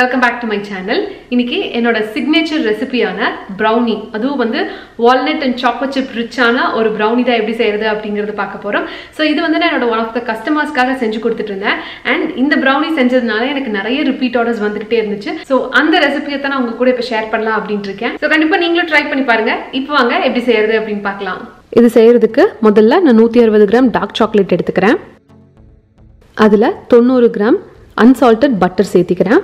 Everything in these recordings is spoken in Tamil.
Welcome back to my channel. இன்னைக்கு என்னோட signature ரெசிபியான brownie அதுவும் வந்து walnut and choco chip ரிச்சான ஒரு brownie தான் எப்படி செய்யறது அப்படிங்கறது பார்க்க போறோம். சோ இது வந்து நான் என்னோட one of the customers-க்காக செஞ்சு கொடுத்துட்டு இருந்தேன். and இந்த brownie செஞ்சதுனால எனக்கு நிறைய repeat orders வந்துட்டே இருந்துச்சு. சோ அந்த ரெசிபியை தான் நான் உங்க கூட இப்ப ஷேர் பண்ணலாம் அப்படினு இருக்கேன். சோ கண்டிப்பா நீங்களும் ட்ரை பண்ணி பாருங்க. இப்போ வாங்க எப்படி செய்யறது அப்படினு பார்க்கலாம். இது செய்யிறதுக்கு முதல்ல நான் 160 கிராம் டார்க் சாக்லேட் எடுத்துக்கிறேன். அதுல 90 கிராம் unsalted butter சேர்த்திக்கிறேன்.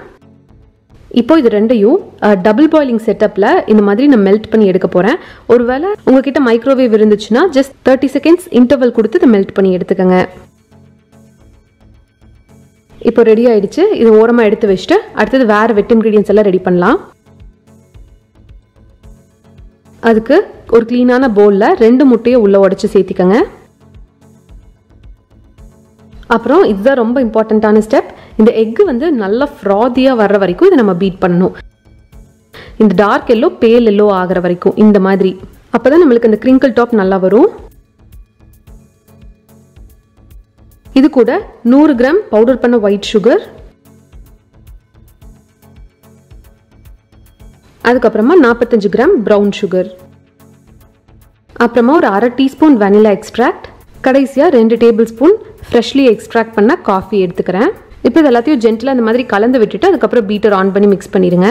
இப்போ இது ரெண்டையும் டபுள் பாயிலிங் செட்டப்ல இந்த மாதிரி நான் மெல்ட் பண்ணி எடுக்க போறேன். ஒருவேளை உங்ககிட்ட மைக்ரோவேவ் இருந்துச்சுன்னா just 30 seconds இன்டர்வல் கொடுத்து இத மெல்ட் பண்ணி எடுத்துக்கங்க. இப்போ ரெடி ஆயிடுச்சு. இது ஓரமா எடுத்து வச்சிட்டு அடுத்து வேற வெட் இன்கிரிடியன்ட்ஸ் எல்லாம் ரெடி பண்ணலாம். அதுக்கு ஒரு க்ளீனான பவுல்ல 2 முட்டையை உள்ள உடைச்சு சேர்த்திக்கங்க. அப்புறம் இதுதான் ரொம்ப இம்பார்ட்டன்ட்டான ஸ்டெப். இந்த எக் வந்து நல்லா ஃப்ராதியா வர்ற வரைக்கும் இதை நம்ம பீட் பண்ணணும். இந்த டார்க் எல்லோ பேல் எல்லோ ஆகிற வரைக்கும் இந்த மாதிரி. அப்பதான் நம்மளுக்கு இந்த கிரிங்கிள் டாப் நல்லா வரும். இது கூட 100 கிராம் பவுடர் பண்ண ஒயிட் சுகர், அதுக்கப்புறமா 45 கிராம் ப்ரௌன் சுகர், அப்புறமா ஒரு 1/2 டீஸ்பூன் வெனிலா எக்ஸ்ட்ராக்ட், கடைசியா 2 டேபிள் ஸ்பூன் ஃப்ரெஷ்லி எக்ஸ்ட்ராக்ட் பண்ண காஃபி எடுத்துக்கிறேன். இப்போ இது எல்லாத்தையும் ஜென்டிலா இந்த மாதிரி கலந்து விட்டுட்டு அதுக்கப்புறம் பீட்டர் ஆன் பண்ணி மிக்ஸ் பண்ணிடுங்க.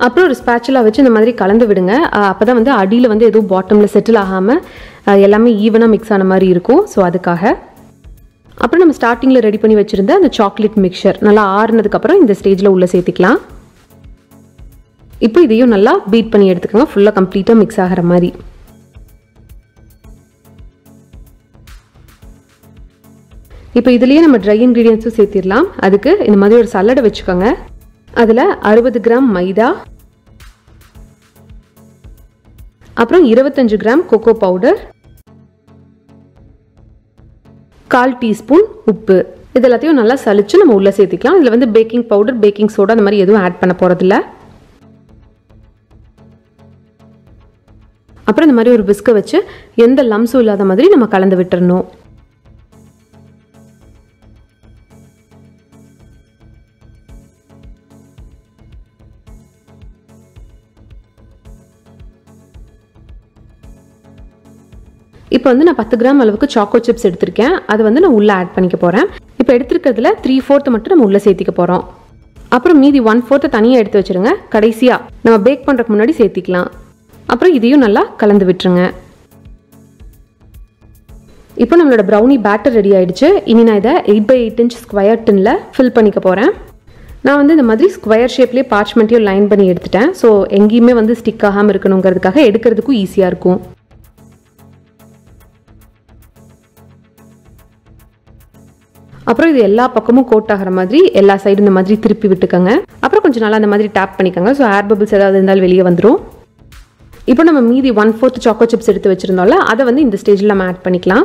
அப்புறம் ஒரு ஸ்பேச்சுலா வச்சு இந்த மாதிரி கலந்து விடுங்க. அப்பதான் வந்து அடியில் வந்து எதுவும் பாட்டம்ல செட்டில் ஆகாம எல்லாமே ஈவனா மிக்ஸ் ஆன மாதிரி இருக்கும். ஸோ அதுக்காக அப்புறம் நம்ம ஸ்டார்டிங்ல ரெடி பண்ணி வச்சிருந்த அந்த சாக்லேட் மிக்சர் நல்லா ஆறுனதுக்கு அப்புறம் இந்த ஸ்டேஜ்ல உள்ள சேர்த்திக்கலாம். இப்போ இதையும் நல்லா பீட் பண்ணி எடுத்துக்கோங்க, ஃபுல்லா கம்ப்ளீட்டா மிக்ஸ் ஆகிற மாதிரி. இப்போ இதுலயே நம்ம ட்ரை இன்கிரீடியன்ஸும் சேர்த்திடலாம். அதுக்கு இந்த மாதிரி ஒரு சல்லடை வச்சுக்கோங்க. அதுல 60 கிராம் மைதா, அப்புறம் 25 கிராம் கோகோ பவுடர், 1/4 டீஸ்பூன் உப்பு, இது எல்லாத்தையும் நல்லா சலிச்சு நம்ம உள்ள சேர்த்திக்கலாம். இதுல வந்து பேக்கிங் பவுடர், பேக்கிங் சோடா அந்த மாதிரி எதுவும் ஆட் பண்ண போறதில்ல. அப்புறம் இந்த மாதிரி ஒரு விஸ்க வச்சு எந்த லம்ஸும் இல்லாத மாதிரி நம்ம கலந்து விட்டுறணும். இப்போ வந்து நான் 10 கிராம் அளவுக்கு சாக்கோ சிப்ஸ் எடுத்திருக்கேன். அதை வந்து நான் உள்ள ஆட் பண்ணிக்க போறேன். இப்போ எடுத்துக்கிறதுல 3/4 மட்டும் நம்ம உள்ள சேர்த்திக்க போறோம். அப்புறம் மீதி 1/4 தனியாக எடுத்து வச்சிருங்க. கடைசியா நம்ம பேக் பண்றதுக்கு முன்னாடி சேர்த்திக்கலாம். அப்புறம் இதையும் நல்லா கலந்து விட்டுருங்க. இப்போ நம்மளோட ப்ரௌனி பேட்டர் ரெடி ஆயிடுச்சு. இனி நான் இதை 8x8 இன்ச் ஸ்கொயர் டின்ல ஃபில் பண்ணிக்க போறேன். நான் வந்து இந்த மாதிரி ஸ்கொயர் ஷேப்லேயே பார்ச்மெண்ட்டையும் லைன் பண்ணி எடுத்துட்டேன். ஸோ எங்கேயுமே வந்து ஸ்டிக் ஆகாமல் இருக்கணுங்கிறதுக்காக எடுக்கிறதுக்கும் ஈஸியாக இருக்கும். அப்புறம் இது எல்லா பக்கமும் கோட் ஆகிற மாதிரி எல்லா சைடும் இந்த மாதிரி திருப்பி விட்டுக்கோங்க. அப்புறம் கொஞ்சம் நல்லா அந்த மாதிரி டேப் பண்ணிக்கோங்க. ஸோ ஏர் பபிள்ஸ் ஏதாவது இருந்தாலும் வெளியே வந்துடும். இப்போ நம்ம மீதி 1/4 சாக்கோ சிப்ஸ் எடுத்து வச்சிருந்தோம்ல, அதை வந்து இந்த ஸ்டேஜில் நம்ம ஆட் பண்ணிக்கலாம்.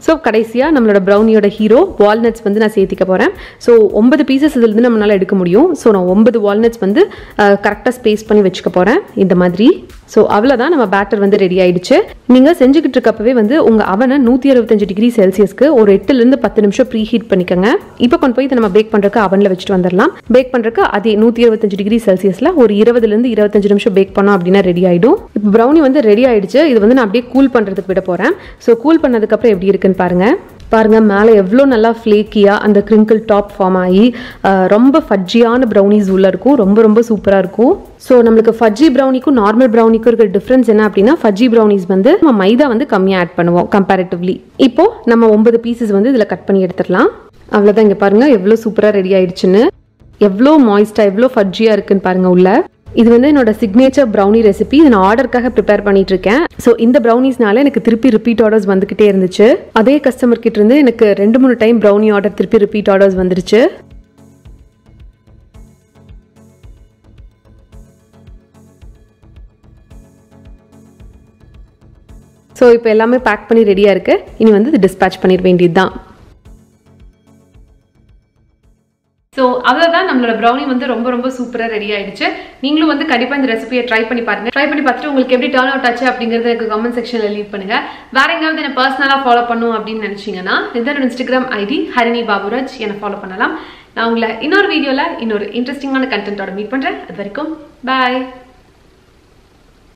ஸோ கடைசியாக நம்மளோட ப்ரௌனியோட ஹீரோ வால்நட்ஸ் வந்து நான் சேர்த்திக்க போகிறேன். ஸோ 9 பீசஸ் இதுலேருந்து நம்மளால் எடுக்க முடியும். ஸோ நான் 9 வால்நட்ஸ் வந்து கரெக்டாக ஸ்பேஸ் பண்ணி வச்சுக்க போகிறேன் இந்த மாதிரி. ஸோ அவ்வளோதான், நம்ம பேட்டர் வந்து ரெடி ஆயிடுச்சு. நீங்கள் செஞ்சுக்கிட்டு இருக்கப்பவே வந்து உங்கள் அவனை 165 டிகிரி செல்சியஸ்க்கு ஒரு 8லேருந்து 10 நிமிஷம் ப்ரீ ஹீட் பண்ணிக்கோங்க. இப்போ கொண்டு போய் இதை நம்ம பேக் பண்ணுறதுக்கு அவனில் வச்சுட்டு வந்துடலாம். பேக் பண்ணுறதுக்கு அதே 125 டிகிரி செல்சியஸில் ஒரு 20லேருந்து 25 நிமிஷம் பேக் பண்ணோம் அப்படின்னா ரெடி ஆகிடும். இப்போ ப்ரௌனி வந்து ரெடி ஆயிடுச்சு. இது வந்து நான் அப்படியே கூல் பண்ணுறதுக்கு விட போகிறேன். ஸோ கூல் பண்ணதுக்கப்புறம் எப்படி இருக்குன்னு பாருங்க மேலே எவ்வளோ நல்லா ஃப்ளேக்கியா அந்த கிரிங்கிள் டாப் ஃபார்ம் ஆகி ரொம்ப ஃபட்ஜியான ப்ரௌனிஸ் உள்ள இருக்கும். ரொம்ப ரொம்ப சூப்பராக இருக்கும். ஸோ நம்மளுக்கு ஃபட்ஜி ப்ரௌனிக்கும் நார்மல் ப்ரௌனிக்கும் இருக்கிற டிஃப்ரென்ஸ் என்ன அப்படின்னா, ஃபட்ஜி ப்ரௌனிஸ் வந்து நம்ம மைதா வந்து கம்மியாக ஆட் பண்ணுவோம் கம்பேரிட்டிவ்லி. இப்போ நம்ம 9 பீசஸ் வந்து இதில் கட் பண்ணி எடுத்துடலாம். அவ்வளோதான், இங்கே பாருங்க எவ்வளோ சூப்பராக ரெடி ஆயிடுச்சுன்னு. எவ்வளோ மாய்ஸ்டாக எவ்வளோ ஃபட்ஜியாக இருக்குன்னு பாருங்க உள்ள. இது வந்து என்னோட சிக்னேச்சர் ப்ரௌனி ரெசிபி. இதை நான் ஆர்டருக்காக ப்ரிப்பேர் பண்ணிட்டு இருக்கேன். ஸோ இந்த ப்ரௌனிஸ்னால எனக்கு திருப்பி ரிப்பீட் ஆர்டர்ஸ் வந்துகிட்டே இருந்துச்சு. அதே கஸ்டமர் கிட்ட இருந்து எனக்கு 2-3 டைம் ப்ரௌனி ஆர்டர் திருப்பி ரிப்பீட் ஆர்டர்ஸ் வந்துருச்சு. ஸோ இப்போ எல்லாமே பேக் பண்ணி ரெடியாக இருக்குது. இனி வந்து இது டிஸ்பேட்ச் பண்ணிட வேண்டியது தான். ஸோ அவ்வளோதான் நம்மளோட ப்ரௌனி வந்து ரொம்ப ரொம்ப சூப்பராக ரெடி ஆயிடுச்சு. நீங்களும் வந்து கண்டிப்பாக இந்த ரெசிபியை ட்ரை பண்ணி பாருங்க. ட்ரை பண்ணி பார்த்துட்டு உங்களுக்கு எப்படி டர்ன் அவுட் ஆச்சு அப்படிங்கிறது எனக்கு கமெண்ட் செக்ஷனில் லீவ் பண்ணுங்க. வேற எங்காவது என்ன பர்சனலாக ஃபாலோ பண்ணும் அப்படின்னு நினைச்சீங்கன்னா இதோட இன்ஸ்டாகிராம் ஐடி ஹரிணி பாபுராஜ் என்னை ஃபாலோ பண்ணலாம். நான் உங்களை இன்னொரு வீடியோவில் இன்னொரு இன்ட்ரெஸ்டிங்கான கண்டென்ட்டோட மீட் பண்ணுறேன். அது வரைக்கும் பாய்.